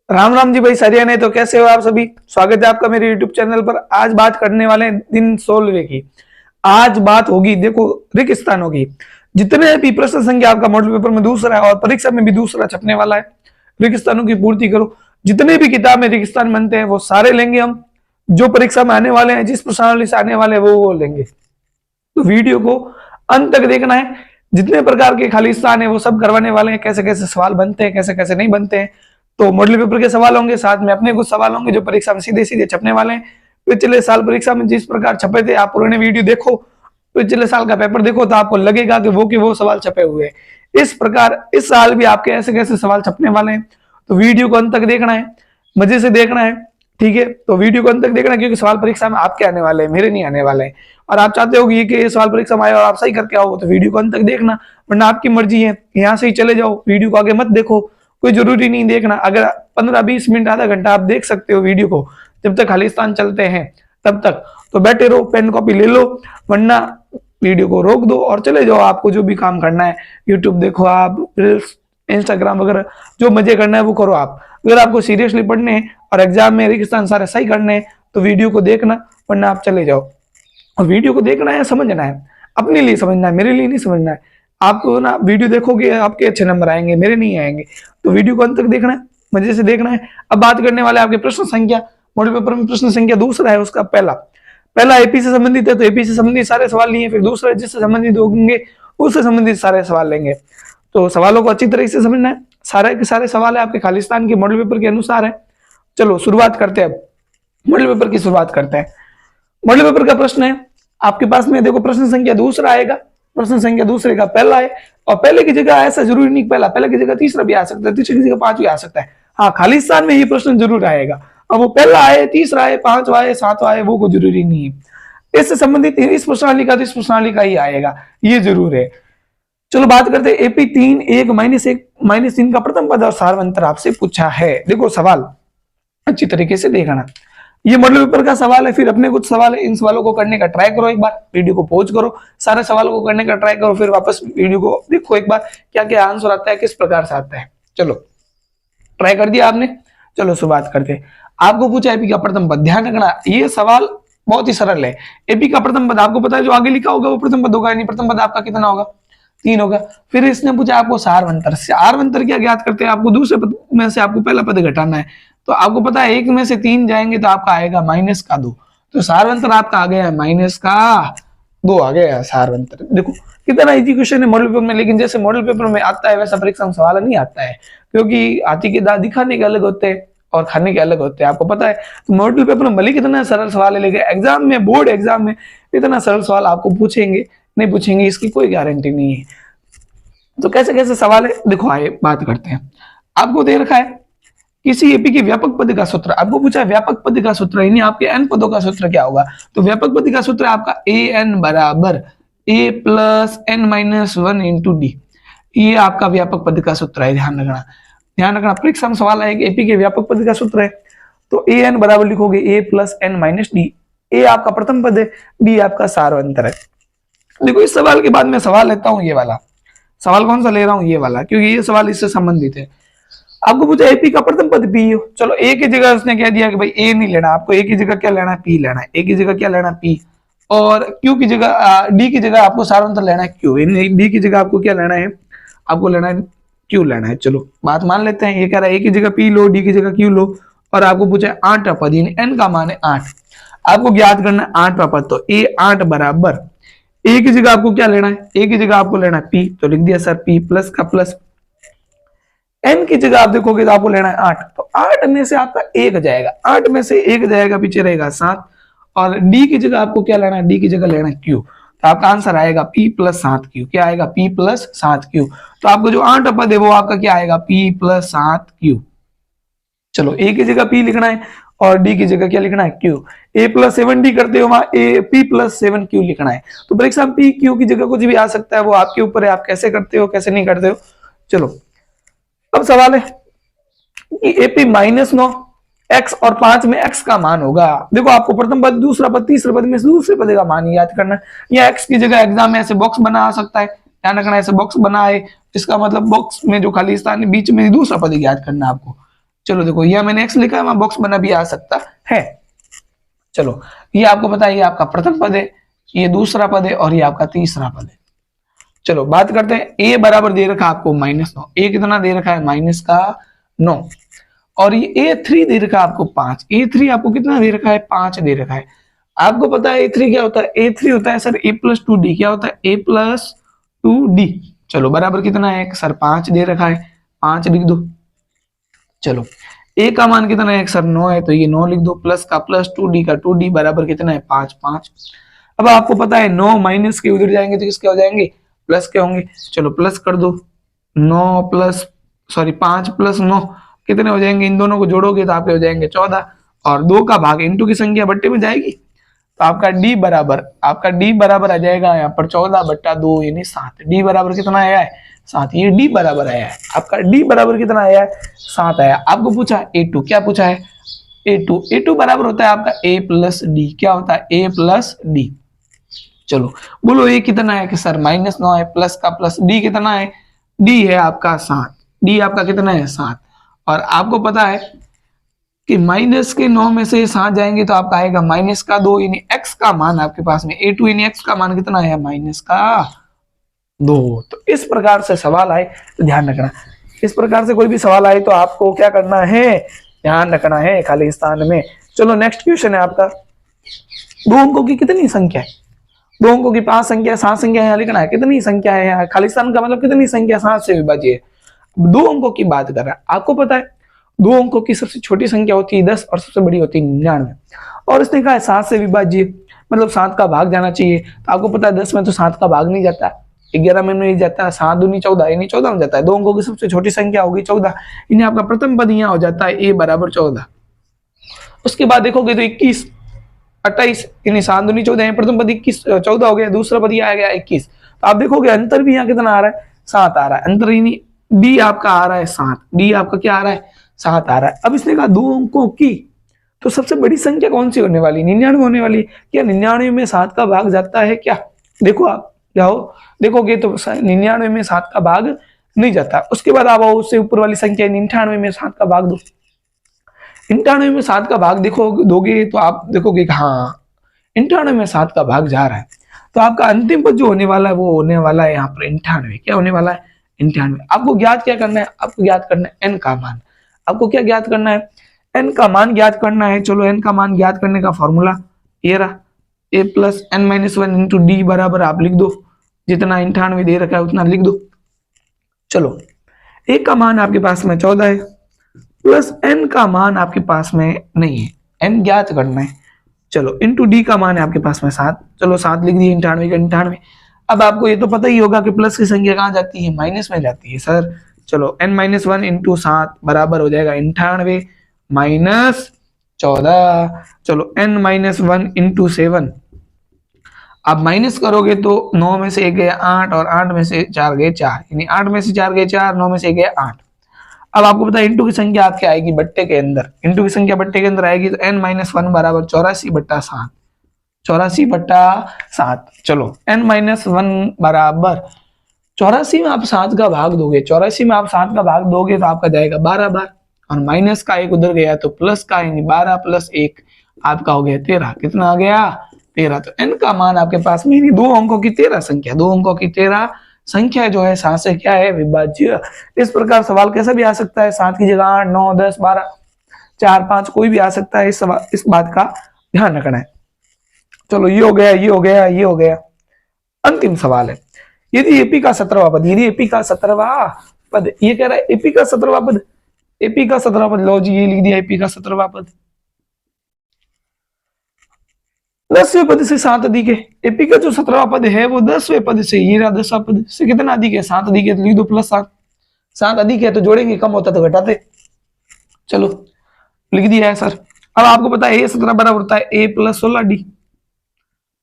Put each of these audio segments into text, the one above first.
राम राम जी भाई सरिया ने। तो कैसे हो आप सभी? स्वागत है आपका मेरे YouTube चैनल पर। आज बात करने वाले हैं दिन 16वें की। आज बात होगी, देखो, रेगिस्तानों की। जितने भी प्रश्न संख्या आपका मॉडल पेपर में दूसरा है और परीक्षा में भी दूसरा छपने वाला है, रेगिस्तानों की पूर्ति करो। जितने भी किताब में रेगिस्तान बनते हैं वो सारे लेंगे हम। जो परीक्षा में आने वाले हैं, जिस प्रश्नावली से आने वाले हैं वो लेंगे। तो वीडियो को अंत तक देखना है। जितने प्रकार के खालिस्तान है वो सब करवाने वाले हैं। कैसे कैसे सवाल बनते हैं, कैसे कैसे नहीं बनते हैं। तो मॉडल पेपर के सवाल होंगे, साथ में अपने कुछ सवाल होंगे जो परीक्षा में सीधे सीधे छपने वाले हैं। पिछले साल परीक्षा में जिस प्रकार छपे थे, आप पुराने वीडियो देखो, पिछले साल का पेपर देखो, तो आपको लगेगा कि वो सवाल छपे हुए हैं। इस प्रकार इस साल भी आपके ऐसे कैसे सवाल छपने वाले हैं। तो वीडियो को अंत तक देखना है, मजे से देखना है, ठीक है। तो वीडियो को अंत तक देखना, क्योंकि सवाल परीक्षा में आपके आने वाले हैं, मेरे नहीं आने वाले हैं। और आप चाहते हो कि ये सवाल परीक्षा में आए और आप सही करके आओ, तो वीडियो को अंत तक देखना, वरना आपकी मर्जी है, यहाँ से ही चले जाओ, वीडियो को आगे मत देखो। कोई जरूरी नहीं देखना। अगर 15-20 मिनट आधा घंटा आप देख सकते हो वीडियो को, जब तक खालिस्तान चलते हैं तब तक तो बैठे रहो, पेन कॉपी ले लो, वरना वीडियो को रोक दो और चले जाओ। आपको जो भी काम करना है, यूट्यूब देखो, आप रील्स, इंस्टाग्राम वगैरह जो मजे करना है वो करो आप। अगर आपको सीरियसली पढ़ने हैं और एग्जाम में रेगिस्तान सारे सही करने हैं तो वीडियो को देखना, वरना आप चले जाओ। और वीडियो को देखना है, समझना है, अपने लिए समझना है, मेरे लिए नहीं समझना है। आपको ना वीडियो देखोगे आपके अच्छे नंबर आएंगे, मेरे नहीं आएंगे। तो वीडियो को अंत तक देखना है, मजे से देखना है। अब बात करने वाले आपके प्रश्न संख्या। मॉडल पेपर में प्रश्न संख्या दूसरा है, उसका पहला एपी से संबंधित है, तो एपी से संबंधित सारे सवाल लिए। फिर दूसरा जिससे संबंधित होंगे उससे संबंधित सारे सवाल लेंगे। तो सवालों को अच्छी तरह से समझना है। सारे के सारे सवाल है आपके खालिस्तान के मॉडल पेपर के अनुसार है। चलो शुरुआत करते हैं, अब मॉडल पेपर की शुरुआत करते हैं। मॉडल पेपर का प्रश्न है आपके पास में, देखो, प्रश्न संख्या दूसरा आएगा, प्रश्न संख्या दूसरे का पहला है। और पहले की जगह ऐसा जरूरी नहीं, पहले की जगह तीसरा भी आ सकता है, तीसरी की जगह 5 भी आ सकता है। हाँ, खालिस्तान में ये प्रश्न जरूर आएगा। अब वो पहला आए, तीसरा आए, 5वां आए, 7वां आए, वो जरूरी नहीं है। इससे संबंधित इस प्रश्नावली का तो इस प्रश्नावली का ही आएगा, ये जरूर है। चलो बात करते हैं एपी 3 1 -3 का प्रथम पद और सारवंतर आपसे पूछा है। देखो सवाल अच्छी तरीके से देखना, ये मॉडल पेपर का सवाल है। फिर अपने कुछ सवाल है, इन सवालों को करने का ट्राई करो। एक बार वीडियो को पॉज करो, सारे सवालों को करने का ट्राई करो, फिर वापस वीडियो को देखो एक बार, क्या क्या आंसर आता है, किस प्रकार से आता है। चलो ट्राई कर दिया आपने। चलो शुरुआत करते हैं। आपको पूछा एपी का प्रथम पद, ध्यान रखना ये सवाल बहुत ही सरल है। एपी का प्रथम पद आपको पता है, जो आगे लिखा होगा वो प्रथम पद होगा, यानी प्रथम पद आपका कितना होगा, 3 होगा। फिर इसने पूछा आपको सारवंतर, सारवंतर क्या ज्ञात करते हैं, आपको दूसरे पद में से आपको पहला पद घटाना है। तो आपको पता है 1 में से 3 जाएंगे तो आपका आएगा -2, तो सारवंतर आपका आ गया -2 आ गया सारवंतर। देखो कितना इजी क्वेश्चन है मॉडल पेपर में, लेकिन जैसे मॉडल पेपर में आता है वैसा परीक्षा में सवाल नहीं आता है, क्योंकि हाथी के दांत दिखाने के अलग होते हैं और खाने के अलग होते हैं, आपको पता है। तो मॉडल पेपर में भले कितना सरल सवाल है, लेकिन एग्जाम में, बोर्ड एग्जाम में इतना सरल सवाल आपको पूछेंगे नहीं पूछेंगे, इसकी कोई गारंटी नहीं है। तो कैसे कैसे सवाल है, देखो आइए बात करते हैं। आपको दे रखा है किसी एपी के व्यापक पद का सूत्र, आपको पूछा है व्यापक पद का सूत्र, यानी आपके n पदों का सूत्र क्या होगा। तो व्यापक पद का सूत्र आपका an बराबर a + n - 1 × d, ये आपका व्यापक पद का सूत्र है। ध्यान रखना परीक्षा में सवाल आएगा, एपी के व्यापक पद का सूत्र है। तो an बराबर लिखोगे a + n - d। a आपका प्रथम पद है, d आपका सारवंतर है। देखो इस सवाल के बाद मैं सवाल लेता हूं, ये वाला सवाल कौन सा ले रहा हूं, ये वाला, क्योंकि ये सवाल इससे संबंधित है। आपको पूछा एपी का प्रथम पद पी हो, चलो ए की जगह उसने कह दिया कि भाई ए नहीं लेना, आपको ए की जगह क्या लेना है, पी लेना है। ए की जगह क्या लेना है, पी। और क्यू की जगह, डी की जगह आपको सारवंतर लेना है क्यू। डी की जगह आपको क्या लेना है, आपको लेना है क्यू लेना है। चलो बात मान लेते हैं, ये कह रहा है ए की जगह पी लो, डी की जगह क्यू लो, और आपको पूछा है 8वां पद, यानी एन का मान है 8, आपको ज्ञात करना है 8वां पद। तो ए 8 बराबर, ए की जगह आपको क्या लेना है, ए की जगह आपको लेना है पी, तो लिख दिया सर पी प्लस का प्लस। एन की जगह आप देखोगे तो आपको लेना है 8, तो 8 में से आपका 1 जाएगा, 8 में से 1 जाएगा, पीछे रहेगा 7। और डी की जगह आपको क्या लेना है, डी की जगह लेना है क्यू, तो आपका आंसर आएगा p + 7q। क्या आएगा, p + 7q। तो आपको जो 8 पद है वो आपका क्या आएगा, p + 7q। चलो a की जगह p लिखना है और d की जगह क्या लिखना है, q। a + 7d करते हो, वहां p + 7q लिखना है। तो परीक्षा में p q की जगह कुछ भी आ सकता है, वो आपके ऊपर है, आप कैसे करते हो कैसे नहीं करते हो। चलो अब सवाल है कि एपी -9 x और 5 में x का मान होगा। देखो आपको प्रथम पद, दूसरा पद, तीसरे पद में दूसरे पद का मान याद करना है, या x की जगह एग्जाम में ऐसे बॉक्स बना सकता है, ध्यान रखना ऐसे बॉक्स बना है, इसका मतलब बॉक्स में जो खाली स्थान है बीच में दूसरा पद याद करना आपको। चलो देखो यह मैंने x लिखा है, वहां बॉक्स बना भी आ सकता है। चलो ये आपको पता है, ये आपका प्रथम पद है, ये दूसरा पद है और ये आपका तीसरा पद है। चलो बात करते हैं, a बराबर दे रखा है आपको -9, a कितना दे रखा है -9, और ये a3 दे रखा है आपको 5, a3 आपको कितना दे रखा है 5 दे रखा है। आपको पता है a3 क्या होता है, a3 होता है सर a+2d, क्या होता है a+2d। चलो बराबर कितना है सर 5 दे रखा है, 5 लिख दो। चलो a का मान कितना है सर 9 है, तो ये 9 लिख दो, प्लस का +2d का 2d बराबर कितना है 5 5। अब आपको पता है 9 माइनस के उधर जाएंगे तो किसके हो जाएंगे, प्लस के होंगे। चलो प्लस कर दो, 5 + 9 कितने हो जाएंगे, इन दोनों को जोड़ोगे तो आपके हो जाएंगे 14, और 2 का भाग इंटू की संख्या बट्टे में जाएगी, तो आपका d बराबर आ जाएगा यहाँ पर 14/2 यानी 7। d बराबर कितना आया है 7, ये d बराबर आया है आपका, d बराबर कितना आया है 7 आया। आपको पूछा a2, क्या पूछा है a2 बराबर होता है आपका a+d, क्या होता है a+d। चलो बोलो ये कितना है कि सर -9 है, प्लस का प्लस, d कितना है, d है आपका 7, d आपका कितना है 7, और आपको पता है कि -9 में से 7 जाएंगे तो आपका आएगा -2, यानी x का मान आपके पास में a2 यानी x का मान कितना है -2। तो इस प्रकार से सवाल आए तो ध्यान रखना, इस प्रकार से कोई भी सवाल आए तो आपको क्या करना है, ध्यान रखना है खाली स्थान में। चलो नेक्स्ट क्वेश्चन है आपका, 2 अंकों की कितनी संख्या है, 2 अंकों की 5 संख्या 7 संख्या यहाँ लिखना है, कितनी संख्या है यहाँ, खाली स्थान का मतलब कितनी संख्या 7 से विभाज्य है। 2 अंकों की बात कर रहा है, आपको पता है 2 अंकों की सबसे छोटी संख्या होती है 10 और सबसे बड़ी होती है 99, और इसने कहा है 7 से विभाज्य, मतलब 7 का भाग जाना चाहिए। तो आपको पता है 10 में तो 7 का भाग नहीं जाता, 11 में नहीं जाता, 7 दूनी 14 यानी 14 में जाता है। 2 अंकों की सबसे छोटी संख्या होगी 14, इन्हें आपका प्रथम पद यहाँ हो जाता है a बराबर 14। उसके बाद देखोगे तो 21 28 यानी 7 दूनी 14, प्रथम पद 14 हो गया, दूसरा पद आ गया 21। तो आप देखोगे अंतर भी यहाँ कितना आ रहा है 7 आ रहा है, अंतर यानी d आपका आ रहा है 7, d आपका क्या आ रहा है 7 आ रहा है। अब इसने कहा 2 अंकों की, तो सबसे बड़ी संख्या कौन सी होने वाली, 99 होने वाली। क्या 99 में 7 का भाग जाता है क्या, देखो आप जाओ देखोगे तो 99 में 7 का भाग नहीं जाता। उसके बाद आप उससे ऊपर वाली संख्या 98 में 7 का भाग दो, 98 में 7 का भाग देखो दोगे तो आप देखोगे हाँ 98 में 7 का भाग जा रहा है। तो आपका अंतिम पद जो होने वाला है वो होने वाला है यहाँ पर 98, क्या होने वाला है 98। आपको ज्ञात क्या करना है, आपको ज्ञात करना है n का मान, आपको क्या ज्ञात करना है n का मान ज्ञात करना है। चलो n का मान ज्ञात करने का फॉर्मूला ये रहा, a + n-1 इंटू d बराबर आप लिख दो, जितना 98 दे रखा है उतना लिख दो। चलो a का मान आपके पास में 14 है, प्लस n का मान आपके पास में नहीं है, n ज्ञात करना है। चलो इंटू d का मान है आपके पास में 7, चलो 7 लिख दिए 98 का 98। अब आपको ये तो पता ही होगा कि प्लस की संख्या कहाँ जाती है, माइनस में जाती है सर। चलो n-1 इंटू 7 बराबर हो जाएगा 98 माइनस 14। चलो n-1 इंटू 7 आप माइनस करोगे तो 9 में से 1 गया 8 और 8 में से 4 गए 4, यानी 8 में से 4 गए 4, 9 में से 1 गया 8। अब आपको पता है इंटू की संख्या आपके आएगी बट्टे के अंदर, इंटू की संख्या बट्टे के अंदर आएगी तो n-1 बराबर 84/7, 84/7। चलो n-1 बराबर 84 में आप 7 का भाग दोगे, 84 में आप 7 का भाग दोगे तो आपका जाएगा 12 बार, और माइनस का 1 उधर गया तो प्लस का, यानी 12 + 1 आपका हो गया 13। कितना आ गया 13। तो n का मान आपके पास में 2 अंकों की 13 संख्या, 2 अंकों की 13 संख्या जो है 7 से क्या है विभाज्य। इस प्रकार सवाल कैसा भी आ सकता है, 7 की जगह 8 9 10 12 4 5 कोई भी आ सकता है, इस बात का ध्यान रखना है। चलो ये हो गया, ये हो गया, ये हो गया। अंतिम सवाल है, यदि एपी का 17वां पद, यदि एपी का 17वां पद, ये कह रहा है एपी का 17वां पद, एपी का 17वां पद, लो जी ये लिख दिया एपी का 17वां पद 10वें पद से 7 अधिक है। एपी का जो 17वां पद है वो 10वें पद से, ये रहा 10वां पद से कितना अधिक है 7 अधिक है, तो लिख दो +7। 7 अधिक है तो जोड़ेंगे, कम होता तो घटाते। चलो लिख दिया है सर। अब आपको पता है a17 बराबर होता है a + 16d,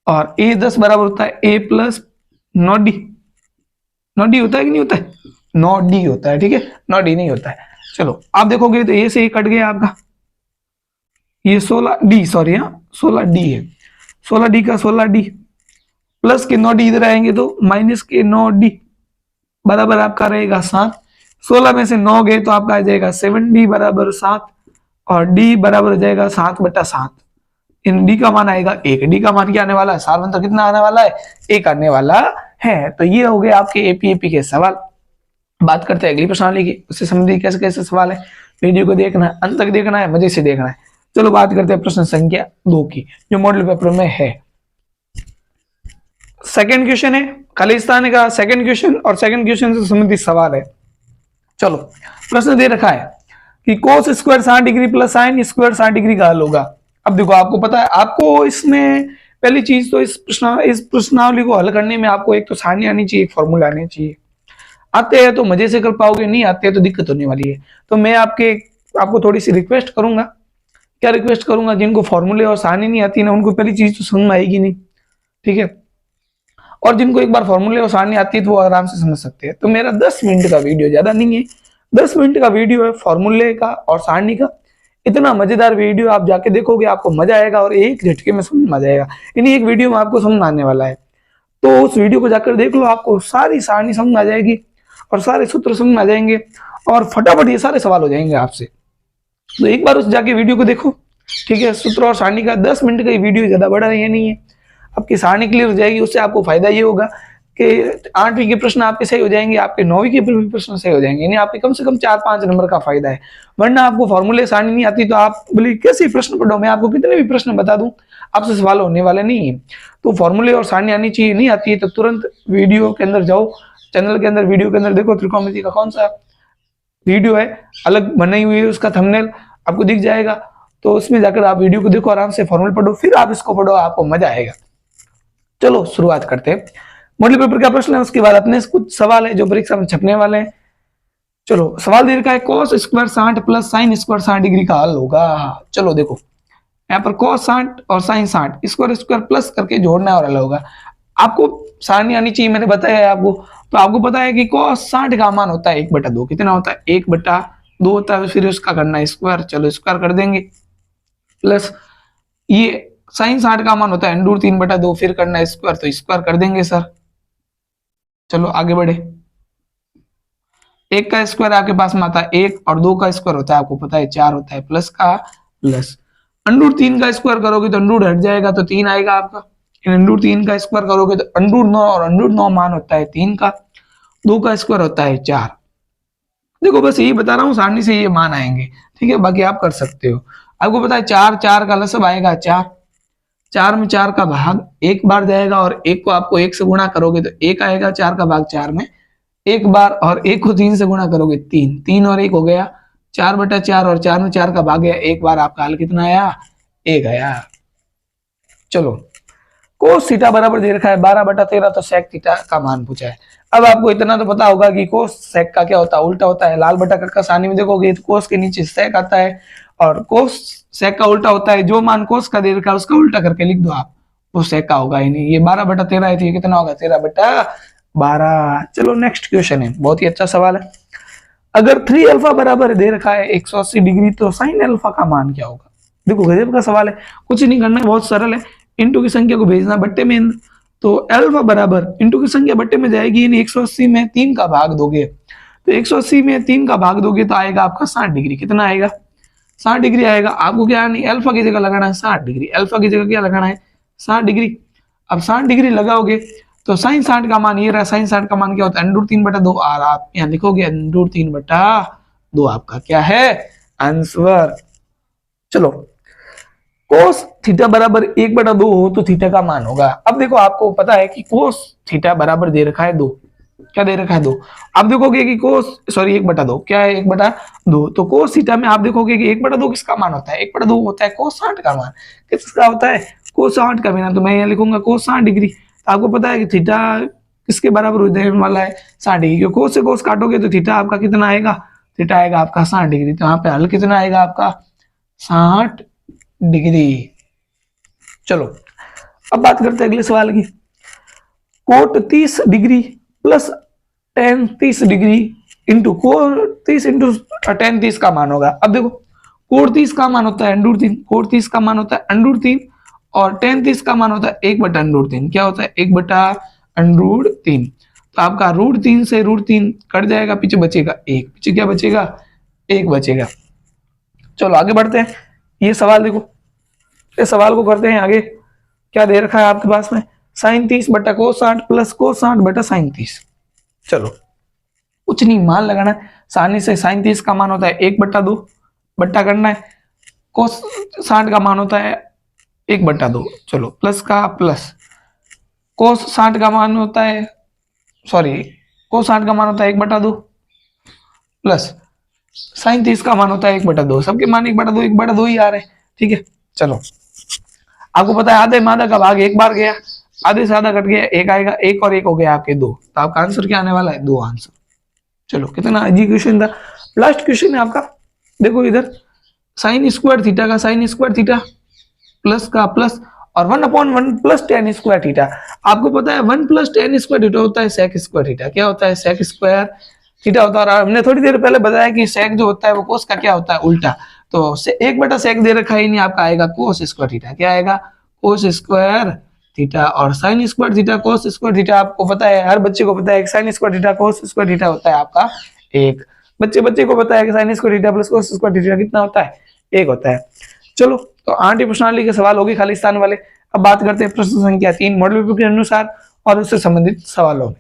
और a10 बराबर होता है a + 9d। 9d होता है कि नहीं होता है, 9d होता है, ठीक है 9d नहीं होता है। चलो आप देखोगे तो a से a कट गया आपका, ये 16d, सॉरी हाँ 16d है, 16d का 16d प्लस के 9d इधर आएंगे तो माइनस के 9d बराबर आपका रहेगा 7। 16 में से 9 गए तो आपका आ जाएगा 7d बराबर 7 और d बराबर हो जाएगा 7/7। इन d का मान आएगा 1। d का मान क्या आने वाला है? सार मंत्र कितना आने वाला है? 1 आने वाला है। तो ये हो गए आपके एपीएपी के सवाल। बात करते हैं अगली प्रश्नावली की, उससे संबंधित कैसे कैसे सवाल है। वीडियो को देखना है, अंत तक देखना है, मजे से देखना है। चलो बात करते हैं प्रश्न संख्या 2 की, जो मॉडल पेपर में है। सेकंड क्वेश्चन है खालिस्तान का सेकंड क्वेश्चन, और सेकंड क्वेश्चन से संबंधित सवाल है। चलो प्रश्न दे रखा है कि cos square 60 degree plus sine square 60 degree का हल होगा। अब देखो आपको पता है, आपको इसमें पहली चीज तो इस प्रश्नावली को हल करने में आपको एक तो सारणी आनी चाहिए, एक फॉर्मूला आनी चाहिए। आते हैं तो मजे से कर पाओगे, नहीं आते हैं तो दिक्कत होने वाली है। तो मैं आपको थोड़ी सी रिक्वेस्ट करूंगा। क्या रिक्वेस्ट करूंगा? जिनको फॉर्मूले और सारणी नहीं आती ना, उनको पहली चीज तो समझ में आएगी नहीं, ठीक है। और जिनको एक बार फॉर्मूले और सारणी आती है तो वो आराम से समझ सकते हैं। तो मेरा 10 मिनट का वीडियो, ज्यादा नहीं है, 10 मिनट का वीडियो है फॉर्मूले का और सारणी का। इतना मजेदार वीडियो आप जाके देखोगे, आपको मजा आएगा और एक झटके में समझ में आ जाएगा। इन्हीं एक वीडियो में आपको समझ आने वाला है। तो उस वीडियो को जाकर देख लो, आपको सारी सारणी समझ आ जाएगी और सारे सूत्र समझ में आ जाएंगे और फटाफट ये सारे सवाल हो जाएंगे आपसे। तो एक बार उस जाके वीडियो को देखो, ठीक है। सूत्र और सारणी का 10 मिनट का वीडियो, ज्यादा बड़ा है नहीं है। आपकी सारणी क्लियर हो जाएगी, उससे आपको फायदा ये होगा कि 8वीं के प्रश्न आपके सही हो जाएंगे, आपके 9वीं के प्रश्न सही हो जाएंगे, यानी आपके कम से कम 4-5 नंबर का फायदा है। वरना आपको फॉर्मूले सारणी नहीं आती तो आप बोले कैसे प्रश्न पढ़ो, मैं आपको कितने भी प्रश्न बता दूं, आपसे सवाल होने वाले नहीं है। तो फॉर्मूले और सारणी आनी चाहिए, नहीं आती है तो तुरंत वीडियो के अंदर जाओ, चैनल के अंदर वीडियो के अंदर देखो, त्रिकोणमिति का कौन सा वीडियो है अलग बनाई हुई है, उसका थंबनेल आपको दिख जाएगा। तो उसमें जाकर आप वीडियो को देखो, आराम से फॉर्मूले पढ़ो, फिर आप इसको पढ़ो, आपको मजा आएगा। चलो शुरुआत करते हैं। मॉडल पेपर का प्रश्न है, उसके बाद अपने कुछ सवाल है जो परीक्षा में छपने वाले हैं। चलो सवाल दे रखा है cos square 60 plus sine square 60 degree का हल होगा। चलो देखो यहाँ पर cos 60 और साइन 60 स्क्वायर स्क्वायर प्लस करके जोड़ना और हल होगा। आपको सारणी आनी चाहिए, मैंने बताया है आपको। तो आपको पता है कि cos 60 का मान होता है 1/2। कितना होता है? 1/2 होता है, फिर उसका करना स्क्वायर, चलो स्क्वायर कर देंगे, प्लस ये साइन 60 का मान होता है √3/2, फिर करना स्क्वायर, तो स्क्वायर कर देंगे सर। चलो आगे बढ़े। 1 का स्क्वायर आपके पास में आता है 1 और 2 का स्क्वायर होता है आपको पता है 4 होता है, प्लस का प्लस। √3 का स्क्वायर करोगे तो √ हट जाएगा तो 3 आएगा आपका। √3 का स्क्वायर करोगे तो √9, और √9 मान होता है 3 का, 2 का स्क्वायर होता है 4। देखो बस यही बता रहा हूँ, सारणी से ये मान आएंगे, ठीक है। बाकी आप कर सकते हो। आपको पता है 4 का लसब आएगा 4 में 4 का भाग 1 बार जाएगा, और 1 को आपको 1 से गुणा करोगे तो 1 आएगा, 4 का भाग 4 में 1 बार, और 1 को 3 से गुणा करोगे 3 और 1 हो गया 4/4, और 4 में 4 का भाग गया 1 बार, आपका हल कितना आया? 1 आया। चलो कोस थीटा बराबर दे रखा है 12/13, तो सेक थीटा का मान पूछा है। अब आपको इतना तो पता होगा कि कोस सेक का क्या होता है? उल्टा होता है। लाल बटा कर का सारणी में देखोगे तो कोस के नीचे सेक आता है, और कोस सेक का उल्टा होता है। जो मान कोस का दे रखा है उसका उल्टा करके लिख दो आप, वो सेक का होगा ही नहीं। ये 12/13 है तो ये कितना होगा? 13/12। चलो नेक्स्ट क्वेश्चन है, बहुत ही अच्छा सवाल है। अगर 3α बराबर दे रखा है 180 डिग्री, तो साइन अल्फा का मान क्या होगा? देखो गजब का सवाल है, कुछ नहीं करना है, बहुत सरल है। इंटू की संख्या को भेजना बट्टे में, तो अल्फा बराबर इंटू की संख्या बट्टे में जाएगी, यानी 180 में 3 का भाग दोगे तो 180 में 3 का भाग दोगे तो आएगा आपका 60 डिग्री। कितना आएगा? 60 डिग्री आएगा। आपको क्या नहीं, अल्फा की जगह लगाना है 60 डिग्री। अल्फा की जगह क्या लगाना है? 60 डिग्री। अब 60 डिग्री लगाओगे तो साइन 60 का मान ये रहा। साइन 60 का मान क्या होता है? √3/2, और आप यहाँ लिखोगे √3/2, आपका क्या है आंसर। चलो कोस थीटा बराबर 1/2 हो तो थीटा का मान होगा। अब देखो आपको पता है कि कोस थीटा बराबर दे रखा है 2। क्या दे रखा है? 2। आप देखोगे कि कोस 1/2 क्या है? 1/2। तो कोस थीटा में आप देखोगे कि 1/2 किसका मान होता है? 1/2 होता है कोस 60 का मान। किसका होता है? कोस 60 का। बिना तो मैं यहाँ लिखूंगा कोस 60 डिग्री। तो आपको पता है कि थीटा किसके बराबर होने वाला है? 60 डिग्री। कोस से कोस काटोगे तो थीटा आपका कितना आएगा? थीटा आएगा आपका 60 डिग्री। तो यहाँ पे हल कितना आएगा आपका? 60 डिग्री। चलो अब बात करते हैं अगले सवाल की। Cot 30 degree plus tan 30 degree into cot 30 into tan 30 का मान होगा। अब देखो कोट 30 का मान होता है √3, कोट 30 का मान होता है √3, और tan 30 का मान होता है 1/√3। क्या होता है? 1/√3। तो आपका √3 से √3 कट जाएगा, पीछे बचेगा 1, पीछे क्या बचेगा 1 बचेगा। चलो आगे बढ़ते हैं। ये सवाल देखो, इस सवाल को करते हैं आगे। क्या दे रखा है आपके पास में, sin 30 बटा cos 60 प्लस cos 60 बटा sin 30। चलो कुछ नहीं, मान लगाना है आसानी से। sin 30 का मान होता है 1/2, बट्टा करना है। cos 60 का मान होता है 1/2, चलो प्लस का प्लस। cos 60 का मान होता है, सॉरी cos 60 का मान होता है 1/2 प्लस sin 30 का मान होता है 1/2। सबके मान 1/2 ही आ रहे हैं, ठीक है। चलो आपको पता है आधे में आधा कब आगे, एक बार गया, आधे से आधा कट गया, एक आएगा, एक और एक हो गया आपके 2, तो आपका आंसर क्या आने वाला है 2 आंसर। चलो कितना इजी क्वेश्चन था। लास्ट क्वेश्चन है आपका, देखो इधर sin² थीटा का sin² थीटा प्लस का प्लस और 1/1 प्लस tan² थीटा। आपको पता है 1 प्लस tan² थीटा होता है sec² थीटा। क्या होता है sec² थीटा होता है। और हमने थोड़ी देर पहले बताया कि sec जो होता है वो cos का क्या होता है उल्टा, तो 1/sec दे रखा ही नहीं, आपका आएगा cos² थीटा। क्या आएगा cos² थीटा। और sin² थीटा cos² थीटा आपको पता है, हर बच्चे को पता है sin² थीटा cos² थीटा होता है आपका 1। बच्चे को पता है कि sin² theta plus cos² theta कितना होता है 1 होता है। चलो तो 8 प्रश्नावली के सवाल होगी खालिस्तान वाले। अब बात करते हैं प्रश्न संख्या 3 मॉडल पेपर के अनुसार और उससे संबंधित सवालों में।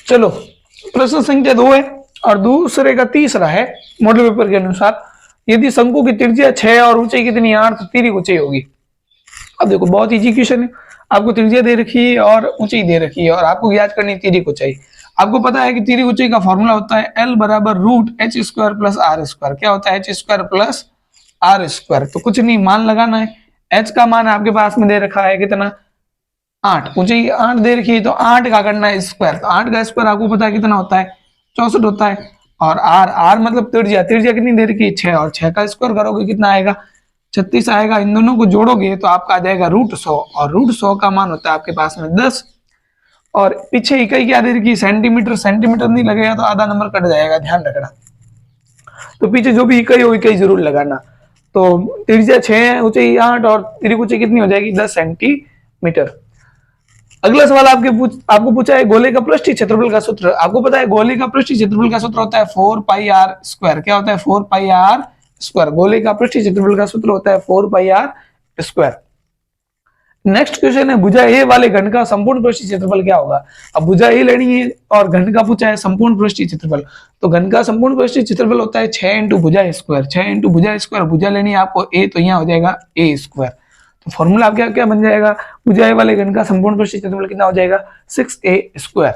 चलो प्रश्न संख्या 2 है और दूसरे का तीसरा है मॉडल पेपर के अनुसार। यदि शंकु की त्रिज्या 6 और ऊंचाई कितनी 8 तो तिर्यक ऊंचाई होगी। अब देखो बहुत इजी क्वेश्चन है, आपको त्रिज्या दे रखी है और ऊंचाई दे रखी है और आपको ज्ञात करनी है तिर्यक ऊंचाई। आपको पता है कि तिर्यक ऊंचाई का फॉर्मूला होता है L बराबर √h² प्लस r²। क्या होता है h² प्लस r²। तो कुछ नहीं, मान लगाना है। h का मान आपके पास में दे रखा है कितना 8, ऊंचाई 8 दे रखी है तो 8 का करना है स्क्वायर। तो 8 का स्क्वायर आपको पता है कितना होता है 64 होता है। और r मतलब त्रिज्या कितनी दे रखी है 6 और 6 का स्क्वायर करोगे कितना आएगा 36 आएगा। इन दोनों को जोड़ोगे तो आपका आ जाएगा √100 और √100 का मान होता है आपके पास में 10। और पीछे इकाई क्या दे रखी है सेंटीमीटर नहीं लगेगा तो आधा नंबर कट जाएगा, ध्यान रखना। तो पीछे जो भी इकाई हो इकाई जरूर लगाना। तो त्रिज्या 6 है, ऊंचाई 8 और तिर्यक ऊंचाई कितनी हो जाएगी 10 सेंटीमीटर। अगला सवाल आपको पूछा है गोले का पृष्ठीय क्षेत्रफल का सूत्र। आपको पता है गोले का पृष्ठीय क्षेत्रफल का सूत्र होता है 4πr²। क्या होता है 4πr²। गोले का पृष्ठीय क्षेत्रफल का सूत्र होता है 4πr²। नेक्स्ट क्वेश्चन है भुजा ए वाले घन का संपूर्ण पृष्ठीय क्षेत्रफल क्या होगा। अब भुजा ए लेनी है और घन का पूछा है संपूर्ण पृष्ठीय क्षेत्रफल। तो घन का संपूर्ण पृष्ठीय क्षेत्रफल होता है 6 × भुजा स्क्वायर। 6 × भुजा स्क्वायर, भुजा लेनी है आपको ए तो यहाँ हो जाएगा a²। तो फॉर्मूला क्या क्या बन जाएगा, भुजा ए वाले घन का संपूर्ण पृष्ठीय क्षेत्रफल कितना हो जाएगा 6a²।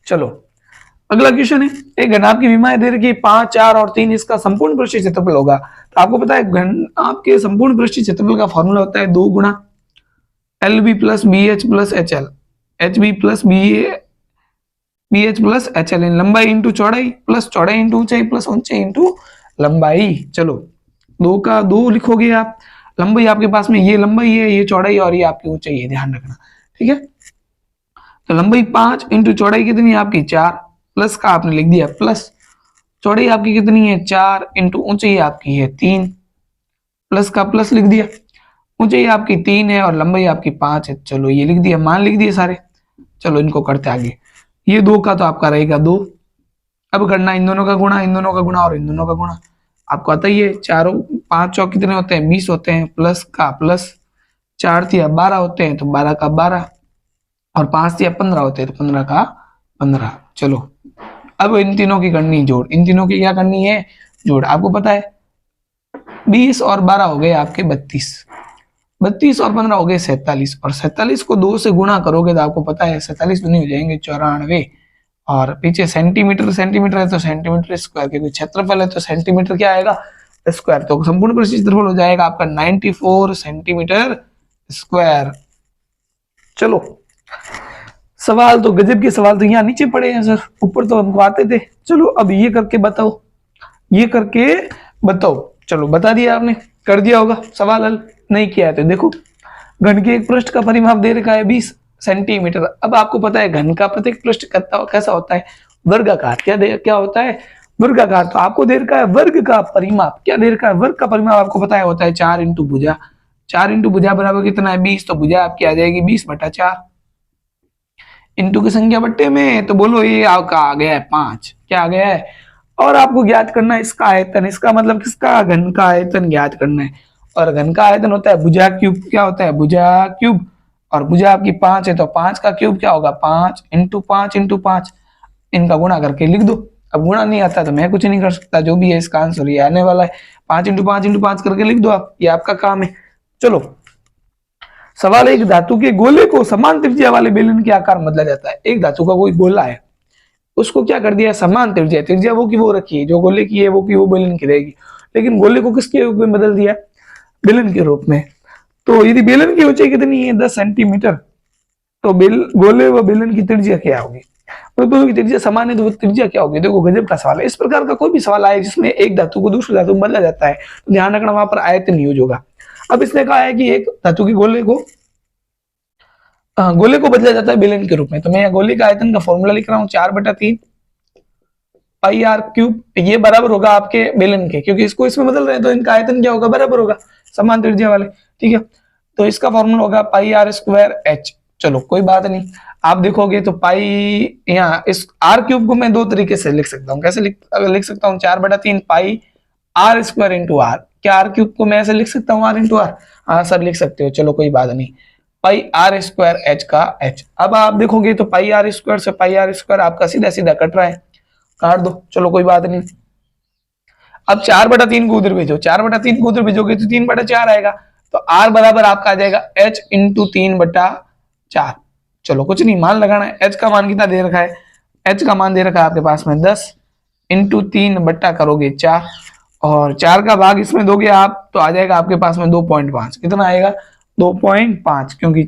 चलो अगला क्वेश्चन है, एक घन आपकी विमाएं दे रखी 5, 4 और 3, इसका संपूर्ण पृष्ठीय क्षेत्रफल होगा। तो आपको पता है घन आपके संपूर्ण पृष्ठीय क्षेत्रफल का फॉर्मूला होता है 2 गुणा LB plus BH plus HL, HB plus BH plus HL, लंबाई इंटू चौड़ाई प्लस चौड़ाई इंटू ऊंचाई प्लस ऊंचाई इंटू लंबाई। चलो 2 का 2 लिखोगे आप। लंबाई आपके पास में ये लंबाई है, ये चौड़ाई और ये आपकी ऊंचाई है, ध्यान रखना, ठीक है। तो लंबाई 5 इंटू चौड़ाई कितनी है आपकी 4, प्लस का आपने लिख दिया प्लस चौड़ाई आपकी कितनी है 4 इंटू ऊंचाई आपकी है 3, प्लस का प्लस लिख दिया। ऊंचाई आपकी 3 है और लंबाई आपकी 5 है। चलो ये लिख दिया, मान लिख दिए सारे। चलो इनको करते आगे। ये 2 का तो आपका रहेगा 2। अब करना इन दोनों का गुणा, इन दोनों का गुणा और इन दोनों का गुणा। आपको आता ही है 5 चौक कितने होते हैं 20 होते हैं, प्लस का प्लस 4 तिया 12 होते हैं तो 12 का 12 और 5 तिया 15 होते हैं तो 15 का 15। चलो अब इन तीनों की करनी जोड़, इन तीनों की क्या करनी है जोड़। आपको पता है 20 और 12 हो गए आपके 32 और 15 हो गए 47 और 47 को 2 से गुणा करोगे तो आपको पता है 47 तो नहीं हो जाएंगे 94 और पीछे सेंटीमीटर है तो सेंटीमीटर स्क्वायर, क्योंकि क्षेत्रफल है तो सेंटीमीटर क्या आएगा स्क्वायर। तो संपूर्ण पृष्ठीय क्षेत्रफल हो जाएगा आपका 94 सेंटीमीटर स्क्वायर। चलो सवाल तो गजब के सवाल तो यहाँ नीचे पड़े हैं सर, ऊपर तो हमको आते थे। चलो अब ये करके बताओ, ये करके बताओ। चलो बता दिया आपने, कर दिया होगा। सवाल हल नहीं किया है तो देखो, घन के एक पृष्ठ का परिमाप दे रखा है 20 सेंटीमीटर। अब आपको पता है घन का प्रत्येक पृष्ठ कैसा होता है वर्गाकार। क्या होता है वर्गाकार। तो आपको दे रखा है वर्ग का परिमाप। क्या दे रखा है वर्ग का परिमाप आपको पता है होता है 4 × भुजा। 4 × भुजा बराबर कितना है 20, तो भुजा आपकी आ जाएगी 20/4। इंटू की संख्या बट्टे में, तो बोलो ये आपका आ गया है 5। क्या आ गया है? और आपको ज्ञात करना है इसका आयतन, इसका मतलब किसका? घन का आयतन ज्ञात करना है। और घन का आयतन होता है भुजा क्यूब। क्या होता है? भुजा क्यूब। और भुजा आपकी 5 है तो 5 का क्यूब क्या होगा? 5 इंटू 5 इंटू 5। इनका गुणा करके लिख दो। अब गुणा नहीं आता तो मैं कुछ नहीं कर सकता, जो भी है इसका आंसर ये आने वाला है। 5 इंटू 5 इंटू 5 करके लिख दो आप, ये आपका काम है। चलो सवाल है, एक धातु के गोले को समान त्रिज्या वाले बेलन के आकार में बदला जाता है। एक धातु का कोई गोला है, उसको क्या कर दिया? समान त्रिज्या, त्रिज्या वो की वो रखी है, जो गोले की है वो की वो बेलन की रहेगी, लेकिन गोले को किसके रूप में बदल दिया? बेलन के रूप में। तो यदि बेलन की ऊंचाई कितनी है? 10 सेंटीमीटर, तो गोले व बेलन की त्रिज्या क्या होगी? तो दोनों की त्रिज्या समान है तो त्रिज्या क्या होगी? देखो गजब का सवाल है। इस प्रकार का कोई भी सवाल आए जिसमें एक धातु को दूसरे धातु में बदला जाता है, तो ध्यान रखना वहां पर आयतन यूज होगा। अब इसने कहा है कि एक धातु के गोले को बदला जाता है बेलन के रूप में, तो मैं गोले का आयतन का फॉर्मूला लिख रहा हूँ 4/3 पाई आर क्यूब। ये बराबर होगा आपके बेलन के, क्योंकि इसको इसमें बदल रहे हैं तो इनका आयतन क्या होगा? बराबर होगा, समान त्रिज्या वाले। ठीक है, तो इसका फॉर्मूला होगा पाई आर स्क्वायर एच। चलो कोई बात नहीं, आप देखोगे तो पाई, यहाँ इस आर क्यूब को मैं दो तरीके से लिख सकता हूँ। कैसे लिख सकता हूँ? 4/3 pi R square into R. क्या आर क्यूब को मैं ऐसे लिख सकता हूँ? R into R. हाँ सर लिख सकते हो, चलो कोई बात नहीं। पाई आर स्क्वायर एच का एच। अब आप देखोगे तो पाई आर स्क्वायर से पाई आर स्क्वायर आपका सीधा सीधा कट रहा है, काट दो, चलो कोई बात नहीं। अब 4/3 को उधर भेजो, 4/3 को उधर भेजोगे तो 3/4 आएगा, तो आर बराबर आपका आ जाएगा एच इंटू 3/4। चलो कुछ नहीं, मान लगाना है। एच का मान कितना दे रखा है? एच का मान दे रखा है आपके पास में 10 इंटू 3 बट्टा करोगे 4, और 4 का भाग इसमें दोगे आप तो आ जाएगा आपके पास में 2.5। कितना आएगा? 2.5, क्योंकि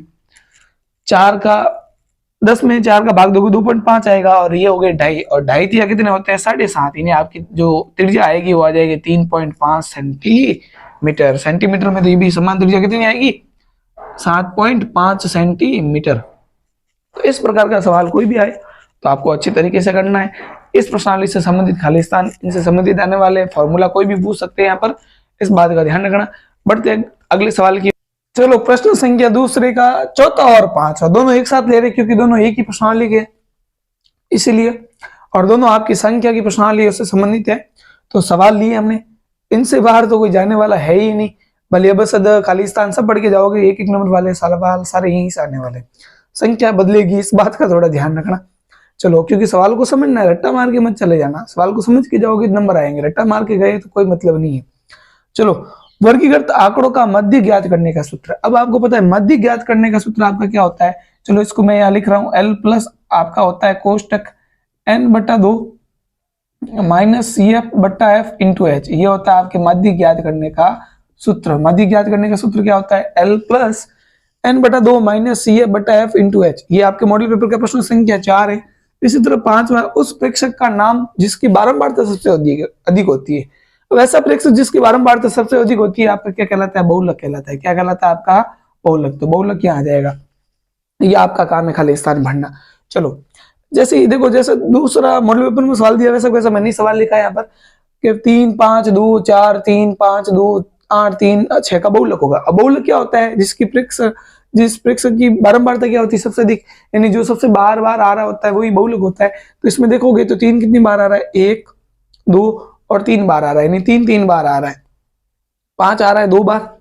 4 का 10 में 4 का भाग दोगे 2.5 आएगा, और ये हो गए 2.5, और 2.5 या कितने होते हैं? 7.5। यानी आपकी जो त्रिज्या आएगी वो आ जाएगी 3.5 सेंटीमीटर। सेंटीमीटर में तो ये भी समान त्रिज्या कितनी आएगी? 7.5 सेंटीमीटर। तो इस प्रकार का सवाल कोई भी आए तो आपको अच्छी तरीके से करना है। इस प्रश्नावली से संबंधित खालिस्तान, इनसे संबंधित आने वाले फॉर्मूला कोई भी पूछ सकते हैं यहाँ पर, इस बात का ध्यान रखना। बढ़ते हैं अगले सवाल की। चलो प्रश्न संख्या दूसरे का चौथा और पांचवा दोनों एक साथ ले रहे, क्योंकि दोनों एक ही प्रश्नावली के इसीलिए, और दोनों आपकी संख्या की प्रश्नावली उससे संबंधित है। तो सवाल लिए हमने, इनसे बाहर तो कोई जाने वाला है ही नहीं। भले बस खालिस्तान सब पढ़ के जाओगे, एक एक नंबर वाले सवाल सारे यहीं से आने वाले। संख्या बदलेगी, इस बात का थोड़ा ध्यान रखना। चलो क्योंकि सवाल को समझना है, रट्टा मार के मत चले जाना। सवाल को समझ के जाओगे नंबर आएंगे, रट्टा मार के गए तो कोई मतलब नहीं है। चलो वर्गीकृत आंकड़ों का मध्य ज्ञात करने का सूत्र। अब आपको पता है मध्य ज्ञात करने का सूत्र आपका क्या होता है? चलो इसको मैं यहाँ लिख रहा हूँ, L प्लस आपका होता है कोष्टक n/2 minus CF/F into H। ये होता है आपके मध्य ज्ञात करने का सूत्र। मध्य ज्ञात करने का सूत्र क्या होता है? L plus n/2 minus CF/F into H। ये आपके मॉडल पेपर का प्रश्न संख्या 4 है। इसी तरह 5वां, उस प्रेक्षक का नाम जिसकी बारंबारता सबसे अधिक होती है। वैसा प्रेक्षक जिसकी बारंबारता सबसे अधिक होती है आपका क्या कहलाता है? बहुलक कहलाता है। क्या कहलाता है आपका? बहुलक। तो बहुलक यहाँ आ जाएगा, ये आपका काम है खालिस्तान भरना। चलो जैसे ही देखो, जैसे दूसरा मॉडल पेपर में सवाल दिया वैसा वैसा मैंने सवाल लिखा है यहाँ पर कि 3 5 2 4 3 5 2 8 3 6 का बहुलक होगा। अब बहुलक क्या होता है? जिस प्रेक्षक की बारंबारता क्या होती है? सबसे अधिक, यानी जो सबसे बार बार आ रहा होता है वही बहुलक होता है। तो इसमें देखोगे तो 3 कितनी बार आ रहा है? 1 2 और 3 बार आ रहा है, यानी 3 बार आ रहा है। 5 आ रहा है 2 बार,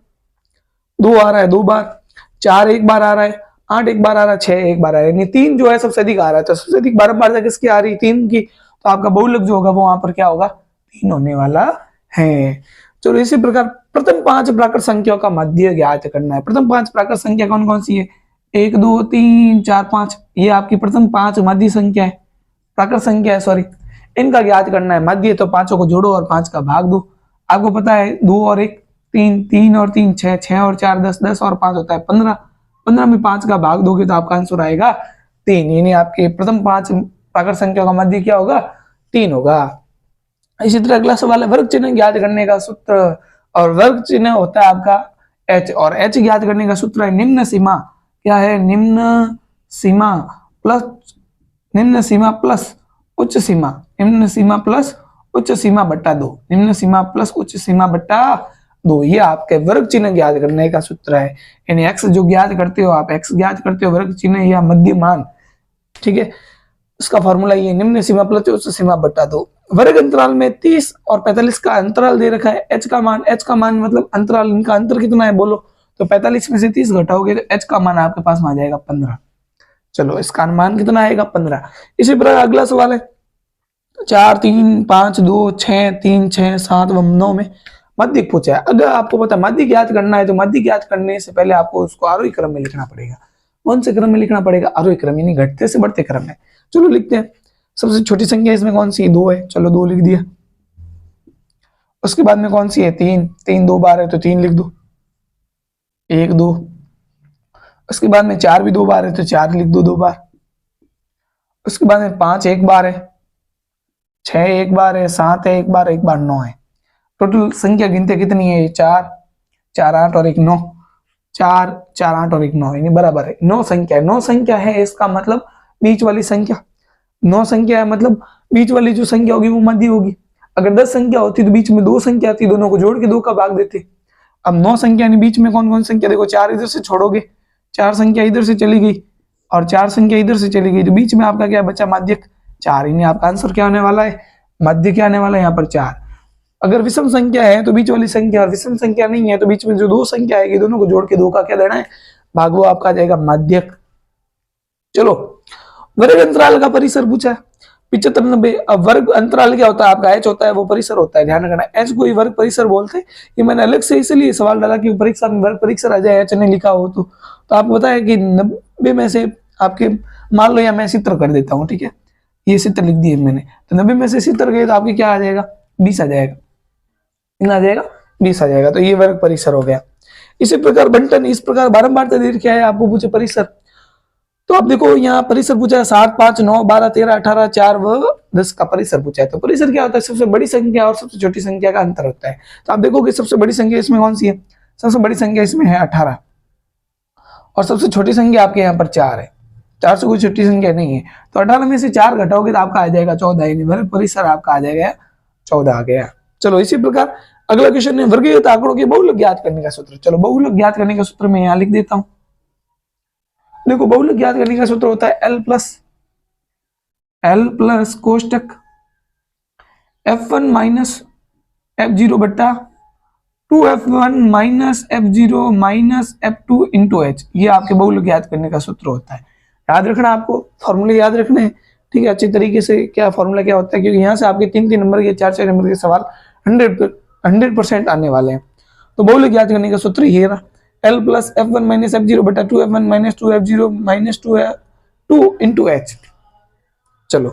2 आ रहा है 2 बार, 4 1 बार आ रहा है, 8 1 बार आ रहा है, 6 1 बार आ रहा है, यानी 3 जो है सबसे अधिक आ रहा है। तो सबसे अधिक बारंबारता किसकी आ रही है? 3 की। तो आपका बहुलक जो होगा वो वहां पर क्या होगा? 3 होने वाला है। चलो इसी प्रकार प्रथम 5 प्राकृत संख्याओं का मध्य ज्ञात करना है। प्रथम 5 प्राकृत संख्या कौन कौन सी है? 1 2 3 4 5, ये आपकी प्रथम 5 मध्य संख्या है, प्राकृत संख्या है, सॉरी। इनका ज्ञात करना है मध्य। तो 5 को जोड़ो और 5 का भाग दो। आपको पता है 2 और 1 3, 3 और 3 6, 6 और 4 10, 10 और 5 होता है 15, 15 में 5 का भाग दोगे तो आपका आंसर आएगा 3। यानी आपके प्रथम 5 प्राकृत संख्या का मध्य क्या होगा? 3 होगा। इसी तरह अगला सवाल है वर्ग चिन्ह ज्ञात करने का सूत्र, और वर्ग चिन्ह होता है आपका H, और H ज्ञात करने का सूत्र है निम्न सीमा। क्या है? निम्न सीमा प्लस उच्च सीमा, निम्न सीमा प्लस उच्च सीमा बट्टा 2, निम्न सीमा प्लस उच्च सीमा बट्टा 2। ये आपके वर्ग चिन्ह ज्ञात करने का सूत्र है। यानी x जो ज्ञात करते हो आप, x ज्ञात करते हो वर्ग चिन्ह या मध्यमान, ठीक है, इसका फॉर्मूला ये निम्न सीमा प्लस उच्च सीमा बटा 2। वर्ग अंतराल में 30 और 45 का अंतराल दे रखा है। h का मान मतलब अंतराल, इनका अंतर कितना है बोलो, तो 45 में से 30 घटाओगे तो h का मान आपके पास में आ जाएगा 15। चलो इसका मान कितना आएगा 15। इसी प्रकार अगला सवाल है 4 3 5 2 6 3 6 7 व 9 में माध्यिक पूछा है। अगर आपको पता माध्यिक याद करना है तो माध्यिक याद करने से पहले आपको उसको आरोही क्रम में लिखना पड़ेगा। कौन से क्रम में लिखना पड़ेगा? आरोही क्रम, यानी घटते से बढ़ते क्रम में। चलो लिखते हैं। सबसे छोटी संख्या इसमें कौन सी है? 2 है, चलो 2 लिख दिया। उसके बाद में कौन सी है? 3, 3 2 बार है तो 3 लिख दो, 1 2। उसके बाद में 4 भी 2 बार है तो 4 लिख दो 2 बार। उसके बाद में 5 1 बार है, 6 1 बार है, 7 है 1 बार, 1 बार 9 है। टोटल संख्या गिनते कितनी है? 4 4 8 और 1 9, 4 4 8 और 1 9, यानी बराबर है 9 संख्या। 9 संख्या है, इसका मतलब बीच वाली संख्या 9 संख्या है, मतलब बीच वाली जो संख्या होगी वो मध्य होगी। अगर 10 संख्या होती तो बीच में 2 संख्या आती, दोनों को जोड़ के 2 का भाग देते। अब 9 संख्या यानी बीच में कौन कौन संख्या? देखो 4 इधर से छोड़ोगे, 4 संख्या इधर से चली गई और 4 संख्या इधर से चली गई, तो बीच में आपका क्या बचा? माध्यक 4। यानी आपका आंसर क्या होने वाला है? मध्य क्या आने वाला है यहाँ पर? 4। अगर विषम संख्या है तो बीच वाली संख्या, और विषम संख्या नहीं है तो बीच में जो 2 संख्या आएगी दोनों को जोड़ के 2 का क्या देना है? भाग, वो आपका आ जाएगा माध्यक। चलो वर्ग अंतराल का परिसर पूछा है 75 90। अब वर्ग अंतराल क्या होता है? आपका h होता है, वो परिसर होता है, ध्यान रखना। h को ही वर्ग परिसर बोलते हैं। ये मैंने अलग से इसलिए सवाल डाला कि परीक्षा में वर्ग परिसर आ जाए, h ने लिखा हो तो आपको पता है कि 90 में से आपके, मान लो या मैं 70 कर देता हूँ, ठीक है, ये 70 लिख दिए मैंने, तो 90 में से 70 गए तो आपके क्या आ जाएगा? 20 आ जाएगा। कितना आ जाएगा? 20 आ जाएगा। तो ये वर्ग परिसर हो गया। इसी प्रकार बंटन, इस प्रकार बारंबार क्या है आपको पूछे परिसर, तो आप देखो यहाँ परिसर पूछा है 7 5 9 12 13 18 4 व 10 का परिसर पूछा है। तो परिसर क्या होता है? सबसे बड़ी संख्या और सबसे छोटी संख्या का अंतर होता है। तो आप देखोगे सबसे बड़ी संख्या इसमें कौन सी है? सबसे बड़ी संख्या इसमें है 18 और सबसे छोटी संख्या आपके यहाँ पर 4 है। 4 से कोई छोटी संख्या नहीं है, तो 18 में से 4 घटाओगे तो आपका आ जाएगा 14, यानी वर्ग परिसर आपका आ जाएगा 14 आ गया। चलो इसी प्रकार अगला क्वेश्चन है वर्गीकृत आंकड़ों के बहुलक ज्ञात करने का सूत्र। चलो बहुलक ज्ञात करने का सूत्र मैं यहाँ लिख देता हूँ। देखो बहुलक ज्ञात करने का सूत्र होता है L plus कोष्टक F1 minus F0 बट्टा 2F1 minus F0 minus F2 into H। ये आपके बहुलक ज्ञात करने का सूत्र होता है। याद रखना, आपको फॉर्मूले याद रखने हैं, ठीक है, अच्छी तरीके से। क्या फॉर्मूला क्या होता है, क्योंकि यहाँ से आपके 3 नंबर के 4 नंबर के सवाल 100% आने वाले हैं। तो बहुलक ज्ञात करने का सूत्र ये रहा, L plus F1 minus F0 बटा 2F1 minus 2F0 minus 2 into H। चलो,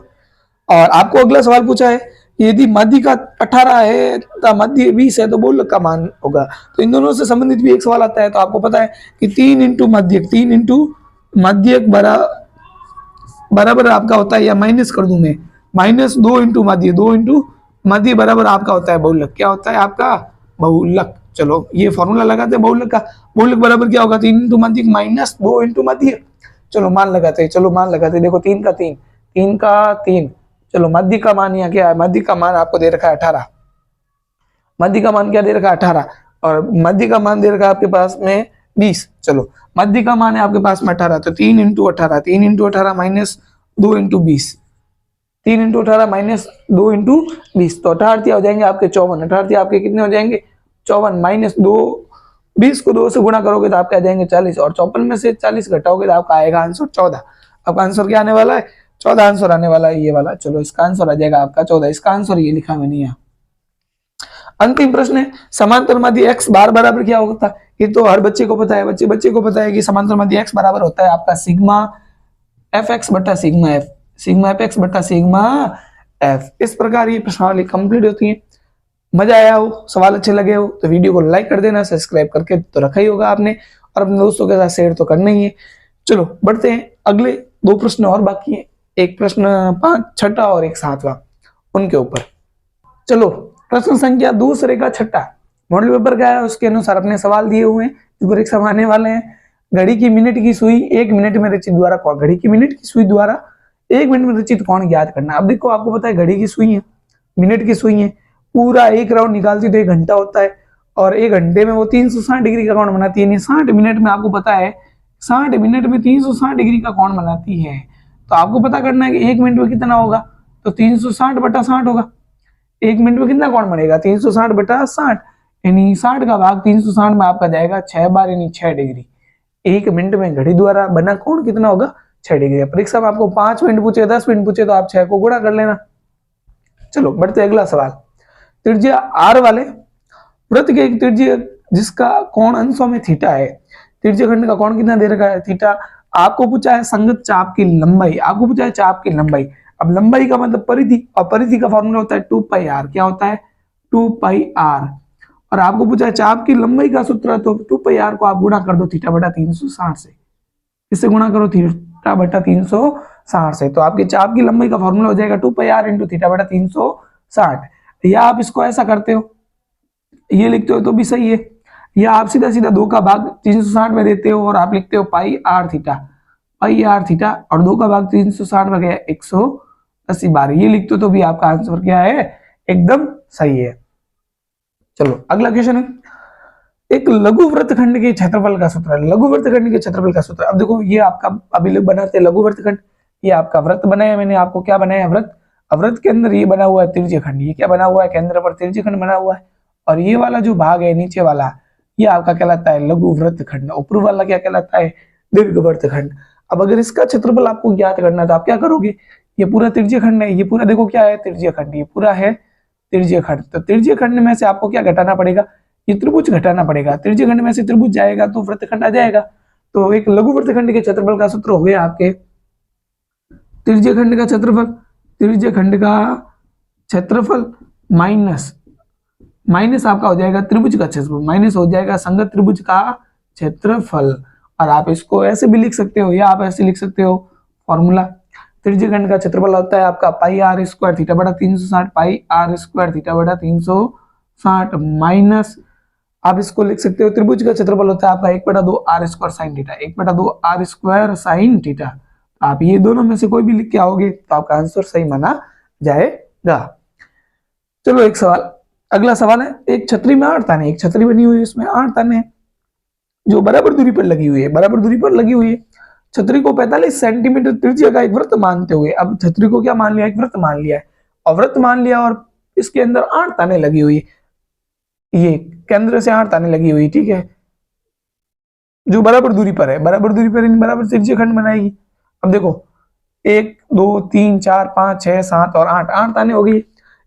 और आपको अगला सवाल पूछा है यदि माध्य का 18 है तो माध्य 20 है तो बहुलक का मान होगा। तो इन दोनों से संबंधित भी एक सवाल आता है। तो आपको पता है कि 3 इंटू माध्यक, 3 इंटू माध्यक बराबर आपका होता है, या माइनस कर दूं मैं, माइनस 2 इंटू माध्य, 2 इंटू माध्य बराबर आपका होता है बहुलक। क्या होता है आपका? बहुलक। चलो ये फॉर्मूला लगाते हैं बहुलक का। बहुलक बराबर क्या होगा? 3 इंटू माध्यक माइनस 2 इंटू माध्य। चलो मान लगाते हैं, चलो मान लगाते हैं। देखो 3 का 3, 3 का 3। चलो माध्य का मान यहाँ क्या है? माध्य का मान आपको दे रखा है 18। माध्य का मान क्या दे रखा है? 18, और माध्य का मान दे रखा है आपके पास में 20। चलो माध्य का मान है आपके पास में 18, तो 3 into 18, 3 into 18 minus 2 into 20, 3 into 18 minus 2 into 20, तो 18 हो जाएंगे आपके 54। 18 आपके कितने हो जाएंगे? 54 माइनस 2, 20 को 2 से गुणा करोगे तो आपके आ जाएंगे 40, और 54 में से 40 घटाओगे तो आपका आएगा आंसर 14। आपका आंसर क्या आने वाला है? 14 आंसर आने वाला है, ये वाला। चलो इसका आंसर आ जाएगा आपका 14। इसका आंसर ये लिखा मैंने यहाँ। अंतिम प्रश्न है समांतर माध्य x बार बराबर क्या होता है? ये तो हर बच्चे को पता है, बच्चे को पता है कि समांतर माध्य x बराबर होता है आपका सिग्मा fx बटा सिग्मा f, सिग्मा fx बटा सिग्मा f। इस प्रकार ये प्रश्नावली कंप्लीट होती है। मजा आया हो, सवाल अच्छे लगे हो तो वीडियो को लाइक कर देना, सब्सक्राइब करके तो रखा ही होगा आपने, और अपने दोस्तों के साथ शेयर तो करना ही है। चलो बढ़ते हैं, अगले 2 प्रश्न और बाकी है। एक प्रश्न 5 छठा और एक 7वां, उनके ऊपर। चलो प्रश्न संख्या दूसरे का छठा मॉडल पेपर का है, उसके अनुसार अपने सवाल दिए हुए हैं जो परीक्षा में आने वाले हैं। घड़ी की मिनट की सुई 1 मिनट में रचित द्वारा कौन, घड़ी की मिनट की सुई द्वारा 1 मिनट में रचित कौन ज्ञात करना। अब देखो आपको पता है घड़ी की सुई है, मिनट की सुई है, पूरा 1 राउंड निकालती तो 1 घंटा होता है, और 1 घंटे में वो 360 डिग्री का कोण बनाती है। 60 मिनट में आपको पता है 60 मिनट में 360 डिग्री का कोण बनाती है। तो आपको पता करना है कि 1 मिनट में कितना होगा, तो 360/60 होगा। 1 मिनट में कितना कोण बनेगा, 360/60, यानी 60 का भाग 360 में आपका जाएगा 6 बार यानी 6 डिग्री। 1 मिनट में घड़ी द्वारा बना कोण कितना होगा, 6 डिग्री। परीक्षा में आपको 5 मिनट पूछे, 10 मिनट पूछे तो आप 6 को गुणा कर लेना। चलो बढ़ते अगला सवाल। त्रिज्या आर वाले वृत्त के एक त्रिज्या जिसका कोण अंशों में थीटा है, त्रिज्या खंड का कोण कितना दे रखा है, थीटा। आपको पूछा है संगत चाप की लंबाई, आपको पूछा है चाप की लंबाई। अब लंबाई का मतलब परिधि, और परिधि का फॉर्मूला होता है 2πr। क्या होता है, 2πr। और आपको पूछा है चाप की लंबाई का सूत्र, तो 2πr को आप गुणा कर दो θ/360 से। इससे गुणा करो θ/360 से, तो आपके चाप की लंबाई का फॉर्मूला हो जाएगा 2πr × θ/360। या आप इसको ऐसा करते हो, ये लिखते हो तो भी सही है, या आप सीधा सीधा 2 का भाग 360 में देते हो और आप लिखते हो πr थीटा, और 2 का भाग 360 में गया 180 बार, ये लिखते हो तो भी आपका आंसर क्या है, एकदम सही है। चलो अगला क्वेश्चन है, एक लघु वृत्तखंड के क्षेत्रफल का सूत्र। लघु वृत्तखंड के क्षेत्रफल का सूत्र। अब देखो ये आपका अभी लोग बनाते हैं लघु वृत्तखंड, ये आपका वृत्त बनाया मैंने, आपको क्या बनाया, वृत्त। अब वृत्त के अंदर ये बना हुआ है त्रिज्यखंड, ये क्या बना हुआ है, केंद्र पर त्रिज्यखंड बना हुआ है। और ये वाला जो भाग है नीचे वाला, ये आपका कहलाता है लघु वृत्तखंड, ऊपर वाला क्या कहलाता है, दीर्घ वृत्तखंड। अब अगर इसका क्षेत्रफल आपको ज्ञात करना है तो आप क्या करोगे, ये पूरा त्रिज्यखंड है, ये पूरा देखो क्या है, त्रिज्यखंड, ये पूरा है त्रिज्यखंड। तो त्रिज्यखंड में से आपको क्या घटाना पड़ेगा, ये त्रिभुज घटाना पड़ेगा। त्रिज्यखंड में से त्रिभुज जाएगा तो वृत्तखंड आ जाएगा। तो एक लघु वृत्तखंड के क्षेत्रफल का सूत्र हो गया आपके त्रिज्यखंड का क्षेत्रफल, त्रिज्यखंड का क्षेत्रफल माइनस आपका हो जाएगा त्रिभुज का क्षेत्रफल, माइनस हो जाएगा संगत त्रिभुज का क्षेत्रफल। और आप इसको ऐसे भी लिख सकते हो, या आप ऐसे लिख सकते हो फॉर्मूला, त्रिज्यखंड का क्षेत्रफल होता है आपका πr² θ/360, πr² θ/360 माइनस, आप इसको लिख सकते हो त्रिभुज का क्षेत्रफल होता है आपका 1/2 r² sin theta, 1/2 r² sin theta. आप ये दोनों में से कोई भी लिख के आओगे तो आपका आंसर सही माना जाएगा। चलो एक सवाल, अगला सवाल है, एक छतरी में 8 ताने, एक छतरी बनी हुई है, इसमें 8 ताने हैं जो बराबर दूरी पर लगी हुई है, बराबर दूरी पर लगी हुई है। छतरी को 45 सेंटीमीटर त्रिज्या का एक वृत्त मानते हुए, अब छतरी को क्या मान लिया, एक वृत्त मान लिया है, और वृत्त मान लिया और इसके अंदर 8 ताने लगी हुई, ये केंद्र से 8 ताने लगी हुई, ठीक है, जो बराबर दूरी पर है, बराबर दूरी पर बराबर त्रिज्यखंड बनाएगी। अब देखो 1 2 3 4 5 6 7 और 8 ताने हो गई,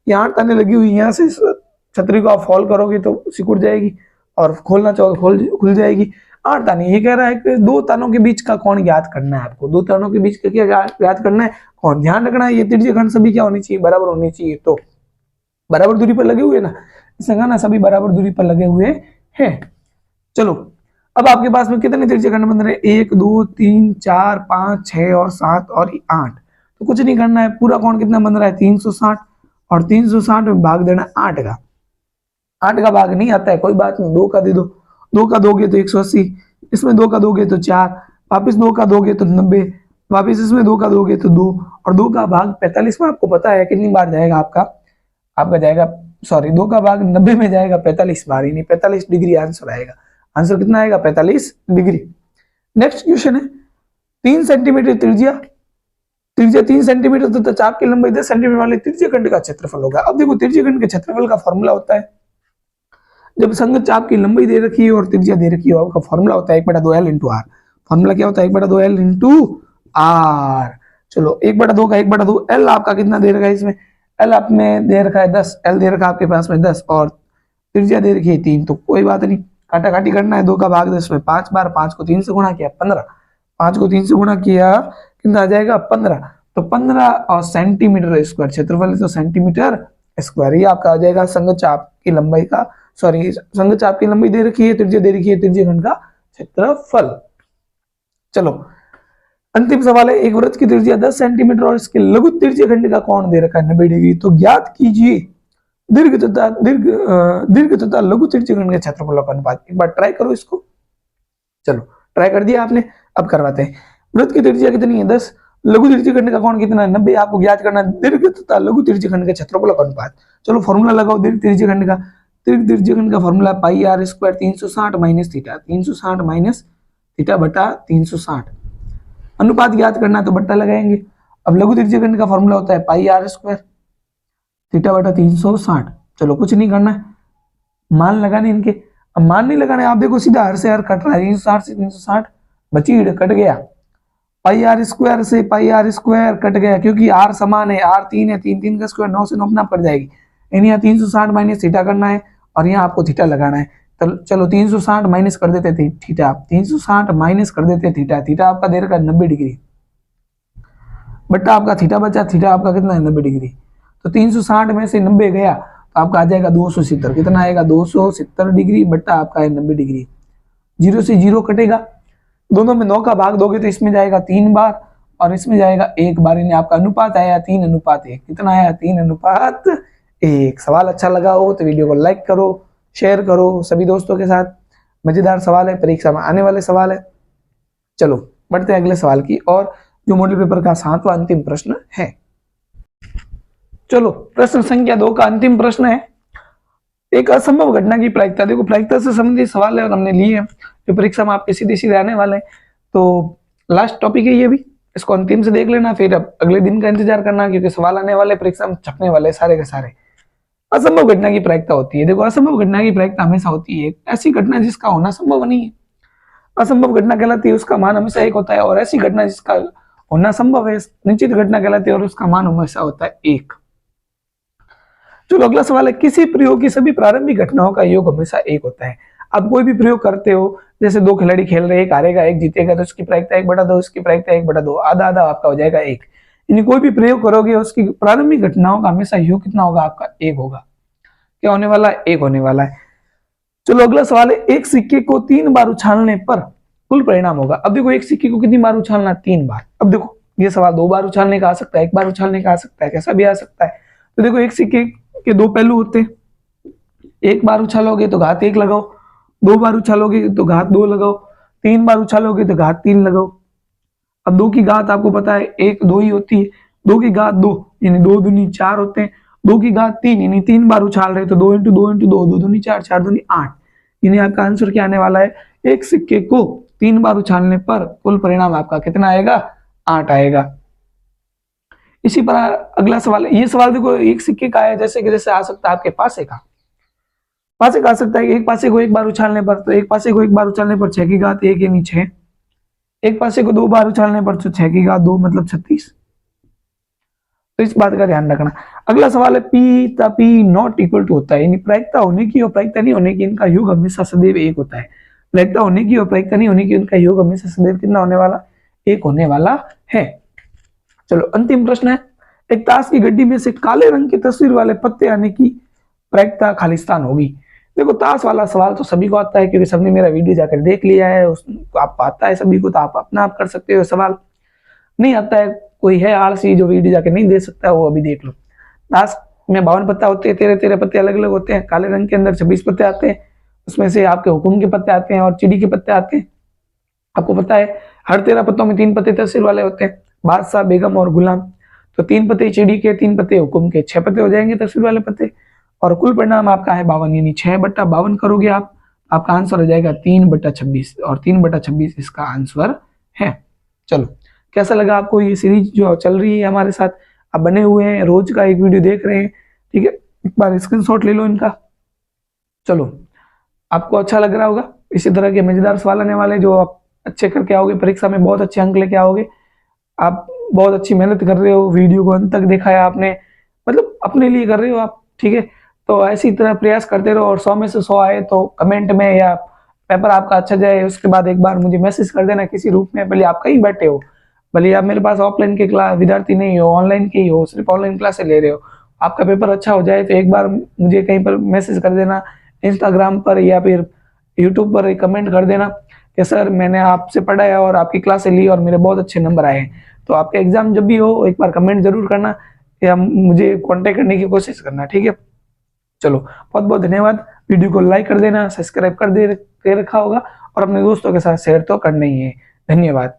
ये 8 ताने लगी हुई, यहाँ से छतरी को आप फॉल करोगे तो सिकुड़ जाएगी, और खोलना चाहोगे खुल जाएगी। 8 ताने, ये कह रहा है कि 2 तानों के बीच का कोण ज्ञात करना है आपको, 2 तानों के बीच का क्या ज्ञात करना है, कोण। ध्यान रखना है ये त्रिज्यखंड सभी क्या होनी चाहिए, बराबर होनी चाहिए। तो बराबर दूरी पर लगे हुए ना, इससे कहना सभी बराबर दूरी पर लगे हुए हैं। चलो अब आपके पास में कितने त्रिज्यखंड बन रहे हैं, 1 2 3 4 5 6 और 7 और 8। तो कुछ नहीं करना है, पूरा कोण कितना बन रहा है, 360, और 360 में भाग देना 8 का। 8 का भाग नहीं आता है, कोई बात नहीं, 2 का दे दो, 2 का दोगे तो 180, इसमें 2 का दोगे तो 4, वापिस 2 का दोगे तो 90, वापिस इसमें 2 का दोगे तो 2, और 2 का भाग 45 में आपको पता है कितनी बार जाएगा, आपका जाएगा, सॉरी 2 का भाग 90 में जाएगा 45 बार, यानी 45 डिग्री आंसर आएगा। आंसर कितना आएगा, 45 डिग्री। नेक्स्ट क्वेश्चन है, 3 सेंटीमीटर त्रिज्या 3 सेंटीमीटर तो चाप की लंबाई 10 सेंटीमीटर वाले त्रिज्यखंड का क्षेत्रफल होगा। अब देखो त्रिज्यखंड के क्षेत्रफल का फॉर्मूला होता है, जब संगत चाप की लंबाई दे रखी है और त्रिज्या दे रखी है, आपका फॉर्मूला होता है 1/2 L × r। फॉर्मूला क्या होता है, 1/2 L × r। चलो 1/2 का 1/2 L आपका कितना दे रखा है, इसमें L आपने दे रखा है 10, L दे रखा है आपके पास में 10, और त्रिज्या दे रखी है 3, तो कोई बात नहीं, काटा काटी करना है। 2 का भाग 10 में 5 बार, 5 को 3 से गुणा किया 15, 5 को 3 से गुणा किया कितना आ जाएगा, 15। तो 15 और सेंटीमीटर स्क्वायर क्षेत्रफल, तो सेंटीमीटर स्क्वायर, ये आपका आ जाएगा संगत चाप की लंबाई का, सॉरी संगत चाप की लंबाई दे रखी है, त्रिज्या दे रखी है, त्रिज्यखंड का क्षेत्रफल। चलो अंतिम सवाल है, एक वृत्त की त्रिज्या 10 सेंटीमीटर और इसके लघु त्रिज्यखंड का कोण दे रखा है 90 डिग्री, तो ज्ञात कीजिए दीर्घ तथा लघु त्रिज्यखंड के क्षेत्रफल का अनुपात। एक बार ट्राई करो इसको, चलो ट्राई कर दिया आपने, अब करवाते हैं। वृत्त की त्रिज्या कितनी है, 10, लघु त्रिज्यखंड का कोण कितना है, 90। आपको ज्ञात करना दीर्घ तथा लघु त्रिज्यखंड के क्षेत्रफल का अनुपात। चलो फॉर्मूला लगाओ दीर्घ त्रिज्यखंड का, दीर्घ त्रिज्यखंड का formula πr² 360 minus theta, 360 minus θ/360। अनुपात ज्ञात करना तो बट्टा लगाएंगे, अब लघु त्रिज्यीय खंड का फॉर्मूला होता है पाई आर स्क्वायर थीटा बटा 360। चलो कुछ नहीं करना है, मान लगाने इनके। अब मान नहीं लगाना है, आप देखो सीधा हर से हर कट रहा है, 360 से 360 बची कट गया, पाई आर स्क्वायर से पाई आर स्क्वायर कट गया, क्योंकि आर समान है, आर 3 है, 3 3 का स्क्वायर 9 से 9 अपना पड़ जाएगी। यानी यहाँ 360 माइनस थीटा करना है और यहाँ आपको थीटा लगाना है। तो चलो 360 माइनस कर देते थे थीटा, 360 माइनस कर देते थीटा, थीटा आपका दे रखा है 90 डिग्री, बट्टा आपका थीटा बचा, थीटा आपका कितना है 90 डिग्री। तो 360 में से 90 गया तो आपका आ जाएगा 270, कितना आएगा 270 डिग्री बट्टा आपका है 90 डिग्री। 0 से 0 कटेगा, दोनों में 9 का भाग दोगे तो इसमें जाएगा 3 बार और इसमें जाएगा 1 बार, यानी आपका अनुपात आया 3:1। कितना आया 3:1। सवाल अच्छा लगा हो तो वीडियो को लाइक करो, शेयर करो सभी दोस्तों के साथ। मजेदार सवाल है, परीक्षा में आने वाले सवाल है। चलो बढ़ते हैं अगले सवाल की और, जो मॉडल पेपर का 7वां अंतिम प्रश्न है। चलो प्रश्न संख्या 2 का अंतिम प्रश्न है, एक असंभव घटना की प्रायिकता। देखो प्रायिकता से संबंधित सवाल है और हमने लिए हैं जो परीक्षा में आपके सीधे सीधे आने वाले हैं। तो लास्ट टॉपिक है ये भी, इसको अंतिम से देख लेना, फिर अब अगले दिन का इंतजार करना, क्योंकि सवाल आने वाले परीक्षा में छपने वाले सारे के सारे। असंभव घटना की प्रायिकता होती है, देखो असंभव घटना की प्रायिकता हमेशा होती है ऐसी घटना जिसका होना संभव नहीं है, असंभव घटना कहलाती है, उसका मान हमेशा 1 होता है। और ऐसी घटना जिसका होना संभव है, निश्चित घटना कहलाती है और उसका मान हमेशा होता है 1। चलो अगला सवाल है, किसी प्रयोग की सभी प्रारंभिक घटनाओं का योग हमेशा 1 होता है। आप कोई भी प्रयोग करते हो, जैसे 2 खिलाड़ी खेल रहे हैं, एक हारेगा एक जीतेगा, तो उसकी प्रायिकता 1/2, उसकी प्रायिकता 1/2, आधा आधा आपका हो जाएगा 1। यानी कोई भी प्रयोग करोगे उसकी प्रारंभिक घटनाओं का हमेशा योग कितना होगा आपका 1 होगा। क्या होने वाला है 1 होने वाला है। चलो अगला सवाल है, एक सिक्के को 3 बार उछालने पर कुल परिणाम होगा। अब देखो एक सिक्के को कितनी बार उछालना, 3 बार। अब देखो ये सवाल 2 बार उछालने का आ सकता है, 1 बार उछालने का आ सकता है, कैसा भी आ सकता है। तो देखो एक सिक्के के 2 पहलू होते हैं, 1 बार उछालोगे तो घात 1 लगाओ, 2 बार उछालोगे तो घात 2 लगाओ, 3 बार उछालोगे तो घात 3 लगाओ। अब 2 की घात आपको पता है 1 2 ही होती है, 2 की घात 2 यानी 2 दूनी 4 होते हैं, 2 की घात 3 यानी 3 बार उछाल रहे तो 2 × 2 × 2, 2 दूनी 4, 4 दूनी 8। यानी आपका आंसर क्या आने वाला है, एक सिक्के को 3 बार उछालने पर कुल परिणाम आपका कितना आएगा 8 आएगा। इसी पर अगला सवाल है, ये सवाल देखो एक सिक्के का है, जैसे कि जैसे आ सकता है आपके पासे का आ सकता है। एक पासे को 1 बार उछालने पर, तो एक पासे को 1 बार उछालने पर 6 की घात 1 यानी 6, एक पासे को 2 बार उछालने पर तो 6 की घात 2 मतलब 36। तो इस बात का ध्यान रखना। अगला सवाल है, पी नॉट इक्वल टू होता है, यानी प्रायिकता होने की और प्रायिकता नहीं होने की इनका योग हमेशा सदैव 1 होता है। प्रायिकता होने की और प्रायिकता नहीं होने की इनका योग हमेशा सदैव कितना होने वाला 1 होने वाला है। चलो अंतिम प्रश्न है, एक ताश की गड्डी में से काले रंग की तस्वीर वाले पत्ते आने की प्रायिकता खालिस्तान होगी। देखो ताश वाला सवाल तो सभी को आता है, क्योंकि सबने मेरा वीडियो जाकर देख लिया है, उसको आप आता है सभी को, तो आप अपना आप कर सकते हो। सवाल नहीं आता है, कोई है आलसी जो वीडियो जाकर नहीं दे सकता, वो अभी देख लो। ताश में 52 पत्ता होते हैं, 13 पत्ते अलग अलग होते हैं। काले रंग के अंदर 26 पत्ते आते हैं, उसमें से आपके हुकुम के पत्ते आते हैं और चिड़ी के पत्ते आते हैं। आपको पता है हर 13 पत्तों में 3 पत्ते तहसील वाले होते हैं, बादशाह, बेगम और गुलाम। तो 3 पत्ते चिड़ी के, 3 पत्ते हुकुम के, 6 पत्ते हो जाएंगे तहसील वाले पत्ते। और कुल परिणाम आपका है 52, यानी 6/52 करोगे आप, आपका आंसर हो जाएगा 3/26 और 3/26 इसका आंसर है। चलो कैसा लगा आपको ये सीरीज जो चल रही है हमारे साथ, आप बने हुए हैं, रोज का एक वीडियो देख रहे हैं, ठीक है, एक बार स्क्रीनशॉट ले लो इनका। चलो आपको अच्छा लग रहा होगा, इसी तरह के मजेदार सवाल आने वाले जो आप अच्छे करके आओगे, परीक्षा में बहुत अच्छे अंक लेके आओगे। आप बहुत अच्छी मेहनत कर रहे हो, वीडियो को अंत तक देखा है आपने, मतलब अपने लिए कर रहे हो आप, ठीक है। तो ऐसी तरह प्रयास करते रहो और 100 में से 100 आए तो कमेंट में, या पेपर आपका अच्छा जाए उसके बाद एक बार मुझे मैसेज कर देना किसी रूप में, भले आप कहीं बैठे हो, भले आप मेरे पास ऑफलाइन के क्लास विद्यार्थी नहीं हो, ऑनलाइन के ही हो, सिर्फ ऑनलाइन क्लास ले रहे हो, आपका पेपर अच्छा हो जाए तो एक बार मुझे कहीं पर मैसेज कर देना, इंस्टाग्राम पर या फिर यूट्यूब पर कमेंट कर देना कि सर मैंने आपसे पढ़ा है और आपकी क्लासें ली और मेरे बहुत अच्छे नंबर आए हैं। तो आपका एग्जाम जब भी हो एक बार कमेंट जरूर करना या मुझे कांटेक्ट करने की कोशिश करना, ठीक है। चलो बहुत बहुत धन्यवाद। वीडियो को लाइक कर देना, सब्सक्राइब कर दे रखा होगा और अपने दोस्तों के साथ शेयर तो करना ही है। धन्यवाद।